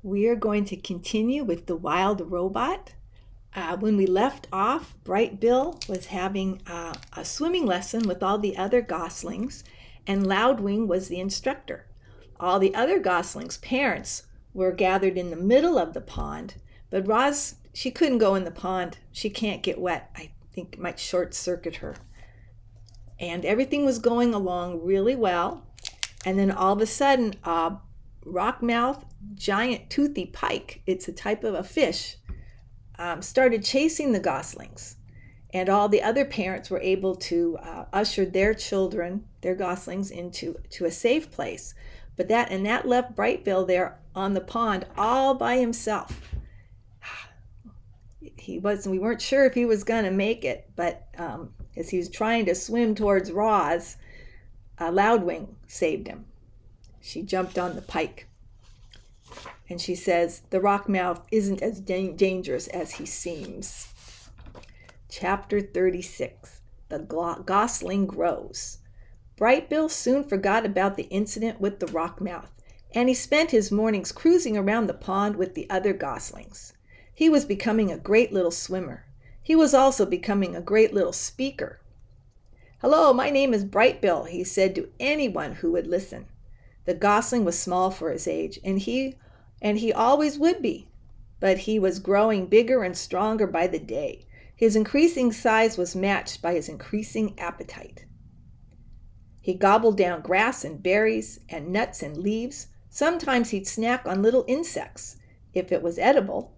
We are going to continue with the wild robot. When we left off, Bright Bill was having a swimming lesson with all the other goslings, and Loudwing was the instructor. All the other goslings' parents were gathered in the middle of the pond, but Roz, she couldn't go in the pond. She can't get wet. I think it might short circuit her. And everything was going along really well. And then all of a sudden, a rockmouth giant toothy pike, it's a type of a fish, started chasing the goslings. And all the other parents were able to usher their children, their goslings, into a safe place. But that left Bright Bill there on the pond all by himself. We weren't sure if he was going to make it, but as he was trying to swim towards Roz, Loudwing saved him. She jumped on the pike. And she says, the rockmouth isn't as dangerous as he seems. Chapter 36, The Gosling Grows. Bright Bill soon forgot about the incident with the rockmouth, and he spent his mornings cruising around the pond with the other goslings. He was becoming a great little swimmer. He was also becoming a great little speaker. "Hello, my name is Bright Bill," he said to anyone who would listen. The gosling was small for his age, and he always would be, but he was growing bigger and stronger by the day. His increasing size was matched by his increasing appetite. He gobbled down grass and berries and nuts and leaves. Sometimes he'd snack on little insects. If it was edible,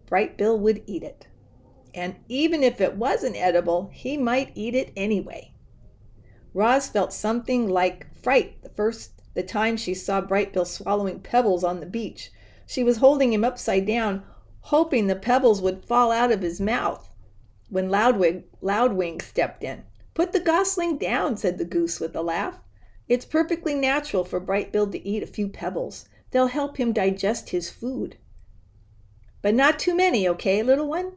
Bright Bill would eat it. And even if it wasn't edible, he might eat it anyway. Roz felt something like fright the time she saw Bright Bill swallowing pebbles on the beach. She was holding him upside down, hoping the pebbles would fall out of his mouth, when Loudwing stepped in. "Put the gosling down," said the goose with a laugh. "It's perfectly natural for Bright Bill to eat a few pebbles. They'll help him digest his food. But not too many, okay, little one?"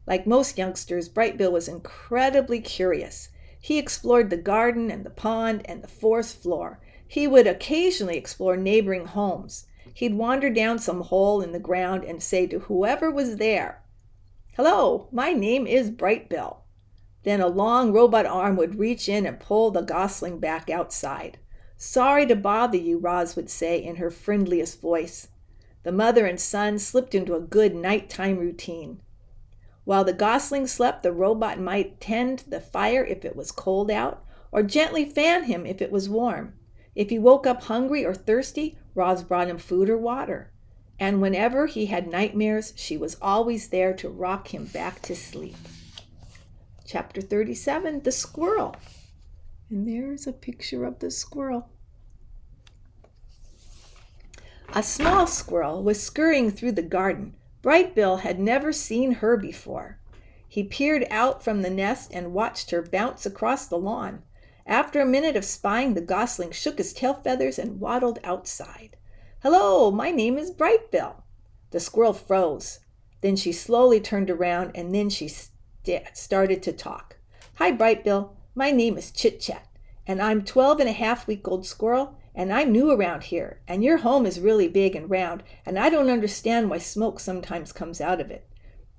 Like most youngsters, Bright Bill was incredibly curious. He explored the garden and the pond and the forest floor. He would occasionally explore neighboring homes. He'd wander down some hole in the ground and say to whoever was there, "Hello, my name is Bright Bill." Then a long robot arm would reach in and pull the gosling back outside. "Sorry to bother you," Roz would say in her friendliest voice. The mother and son slipped into a good nighttime routine. While the gosling slept, the robot might tend the fire if it was cold out, or gently fan him if it was warm. If he woke up hungry or thirsty, Roz brought him food or water. And whenever he had nightmares, she was always there to rock him back to sleep. Chapter 37, The Squirrel. And there's a picture of the squirrel. A small squirrel was scurrying through the garden. Bright Bill had never seen her before. He peered out from the nest and watched her bounce across the lawn. After a minute of spying, the gosling shook his tail feathers and waddled outside. "Hello, my name is Bright Bill." The squirrel froze. Then she slowly turned around, and then she started to talk. "Hi, Bright Bill. My name is Chit Chat, and I'm 12-and-a-half-week-old squirrel, and I'm new around here, and your home is really big and round, and I don't understand why smoke sometimes comes out of it."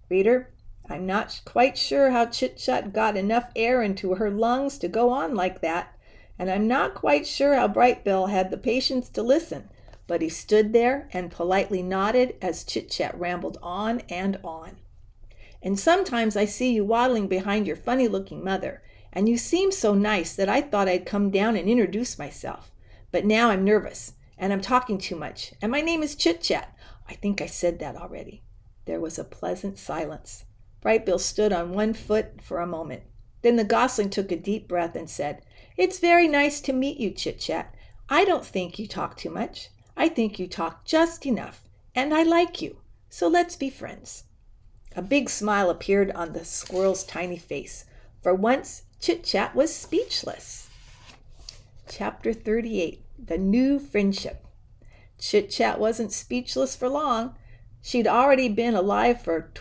Reader, I'm not quite sure how Chit Chat got enough air into her lungs to go on like that, and I'm not quite sure how Bright Bill had the patience to listen, but he stood there and politely nodded as Chit Chat rambled on and on. "And sometimes I see you waddling behind your funny-looking mother, and you seem so nice that I thought I'd come down and introduce myself. But now I'm nervous, and I'm talking too much, and my name is Chit Chat." I think I said that already. There was a pleasant silence. Bright Bill stood on one foot for a moment. Then the gosling took a deep breath and said, "It's very nice to meet you, Chit Chat. I don't think you talk too much. I think you talk just enough, and I like you. So let's be friends." A big smile appeared on the squirrel's tiny face. For once, Chit Chat was speechless. Chapter 38, The New Friendship. Chit Chat wasn't speechless for long. She'd already been alive for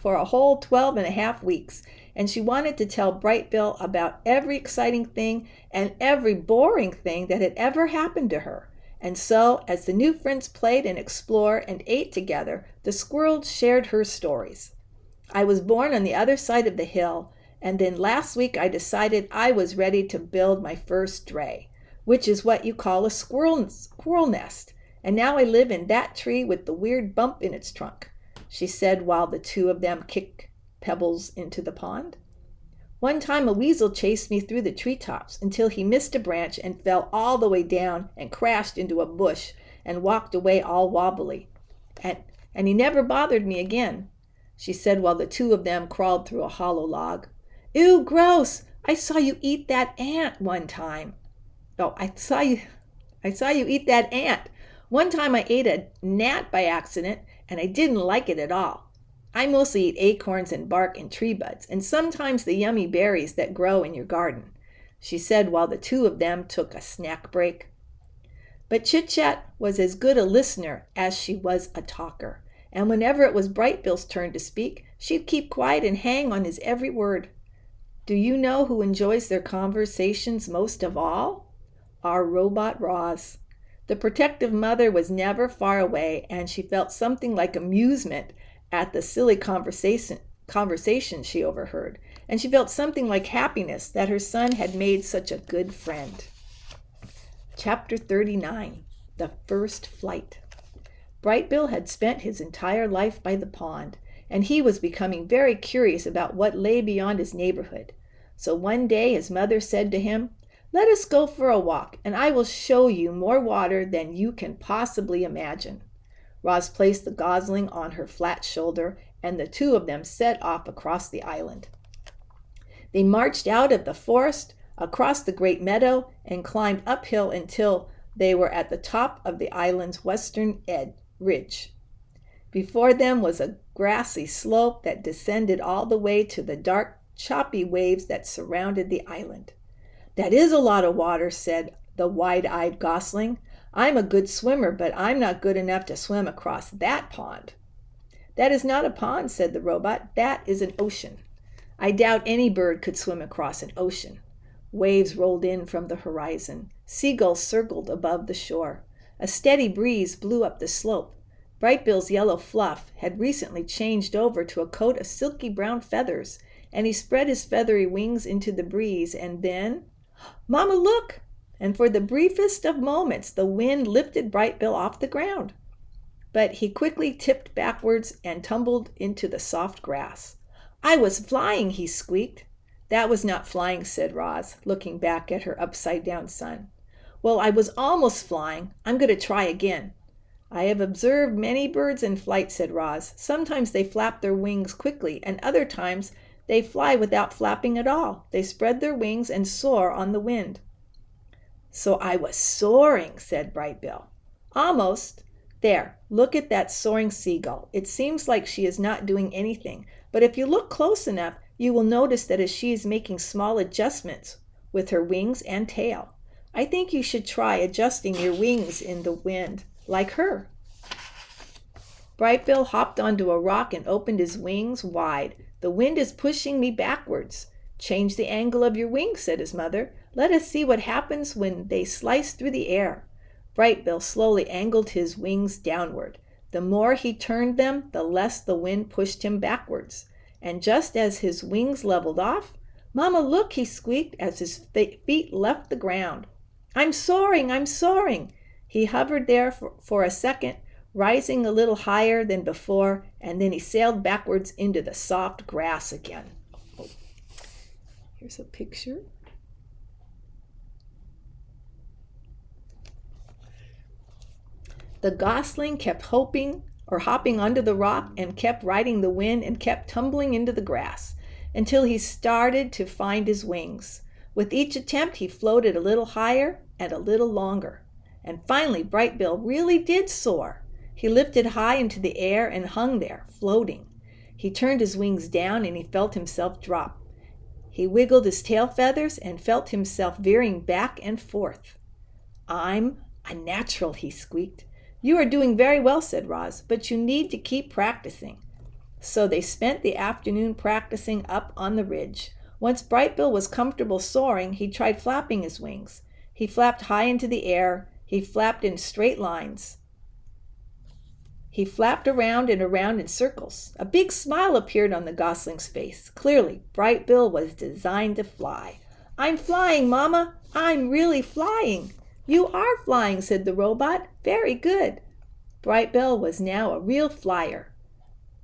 a whole 12-and-a-half weeks, and she wanted to tell Bright Bill about every exciting thing and every boring thing that had ever happened to her. And so, as the new friends played and explored and ate together, the squirrel shared her stories. I was born on the other side of the hill, and then last week I decided I was ready to build my first dray, which is what you call a squirrel nest, and now I live in that tree with the weird bump in its trunk, she said while the two of them kicked pebbles into the pond. One time a weasel chased me through the treetops until he missed a branch and fell all the way down and crashed into a bush and walked away all wobbly. And he never bothered me again, she said while the two of them crawled through a hollow log. Ew, gross! I saw you eat that ant one time. Oh, I saw you eat that ant. One time I ate a gnat by accident, and I didn't like it at all. I mostly eat acorns and bark and tree buds, and sometimes the yummy berries that grow in your garden, she said while the two of them took a snack break. But Chit-Chat was as good a listener as she was a talker, and whenever it was Bright Bill's turn to speak, she'd keep quiet and hang on his every word. Do you know who enjoys their conversations most of all? Our robot Roz. The protective mother was never far away, and she felt something like amusement at the silly conversation she overheard, and she felt something like happiness that her son had made such a good friend. Chapter 39, The First Flight. Bright Bill had spent his entire life by the pond, and he was becoming very curious about what lay beyond his neighborhood. So one day his mother said to him, "Let us go for a walk, and I will show you more water than you can possibly imagine." Roz placed the gosling on her flat shoulder, and the two of them set off across the island. They marched out of the forest, across the great meadow, and climbed uphill until they were at the top of the island's western ridge. Before them was a grassy slope that descended all the way to the dark, choppy waves that surrounded the island. "That is a lot of water," said the wide-eyed gosling. "I'm a good swimmer, but I'm not good enough to swim across that pond." "That is not a pond," said the robot. "That is an ocean. I doubt any bird could swim across an ocean." Waves rolled in from the horizon. Seagulls circled above the shore. A steady breeze blew up the slope. Bright Bill's yellow fluff had recently changed over to a coat of silky brown feathers, and he spread his feathery wings into the breeze, and then, "Mama, look!" And for the briefest of moments, the wind lifted Bright Bill off the ground. But he quickly tipped backwards and tumbled into the soft grass. "I was flying," he squeaked. "That was not flying," said Roz, looking back at her upside-down son. "Well, I was almost flying. I'm going to try again." "I have observed many birds in flight," said Roz. "Sometimes they flap their wings quickly, and other times they fly without flapping at all. They spread their wings and soar on the wind." "So I was soaring," said Bright Bill. "Almost. There, look at that soaring seagull. It seems like she is not doing anything, but if you look close enough, you will notice that as she is making small adjustments with her wings and tail. I think you should try adjusting your wings in the wind, like her." Bright Bill hopped onto a rock and opened his wings wide. "The wind is pushing me backwards." "Change the angle of your wings," said his mother. "Let us see what happens when they slice through the air." Bright Bill slowly angled his wings downward. The more he turned them, the less the wind pushed him backwards. And just as his wings leveled off, "Mama, look," he squeaked as his feet left the ground. "I'm soaring, I'm soaring." He hovered there for a second, rising a little higher than before, and then he sailed backwards into the soft grass again. Oh, here's a picture. The gosling kept hopping onto the rock and kept riding the wind and kept tumbling into the grass until he started to find his wings. With each attempt, he floated a little higher and a little longer. And finally, Bright Bill really did soar. He lifted high into the air and hung there, floating. He turned his wings down and he felt himself drop. He wiggled his tail feathers and felt himself veering back and forth. "I'm a natural," he squeaked. "You are doing very well," said Roz, "but you need to keep practicing." So they spent the afternoon practicing up on the ridge. Once Bright Bill was comfortable soaring, he tried flapping his wings. He flapped high into the air. He flapped in straight lines. He flapped around and around in circles. A big smile appeared on the gosling's face. Clearly, Bright Bill was designed to fly. "I'm flying, Mama. I'm really flying." "You are flying," said the robot. "Very good." Bright Bill was now a real flyer.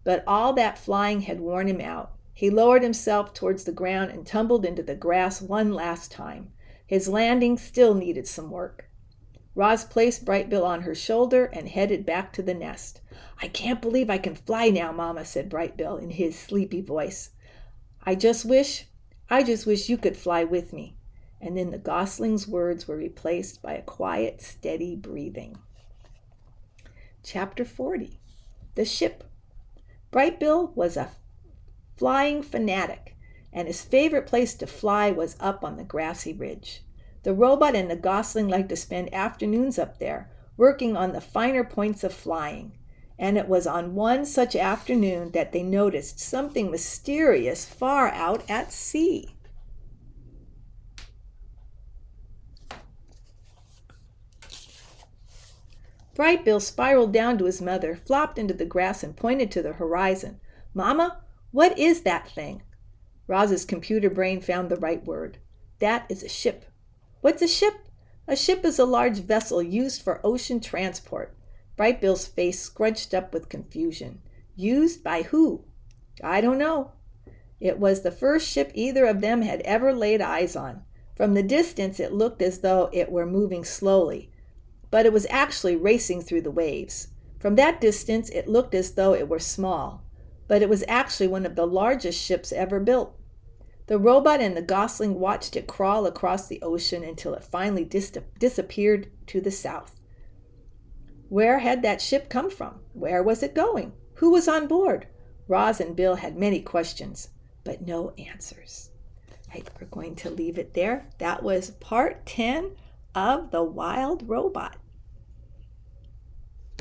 But all that flying had worn him out. He lowered himself towards the ground and tumbled into the grass one last time. His landing still needed some work. Roz placed Bright Bill on her shoulder and headed back to the nest. "I can't believe I can fly now, Mama," said Bright Bill in his sleepy voice. I just wish you could fly with me." And then the gosling's words were replaced by a quiet, steady breathing. Chapter 40. The Ship. Bright Bill was a flying fanatic, and his favorite place to fly was up on the grassy ridge. The robot and the gosling liked to spend afternoons up there, working on the finer points of flying. And it was on one such afternoon that they noticed something mysterious far out at sea. Bright Bill spiraled down to his mother, flopped into the grass, and pointed to the horizon. "Mama, what is that thing?" Roz's computer brain found the right word. "That is a ship." "What's a ship?" "A ship is a large vessel used for ocean transport." Bright Bill's face scrunched up with confusion. "Used by who?" "I don't know." It was the first ship either of them had ever laid eyes on. From the distance it looked as though it were moving slowly, but it was actually racing through the waves. From that distance it looked as though it were small, but it was actually one of the largest ships ever built. The robot and the gosling watched it crawl across the ocean until it finally disappeared to the south. Where had that ship come from? Where was it going? Who was on board? Roz and Bill had many questions, but no answers. We're going to leave it there. That was part 10 of The Wild Robot.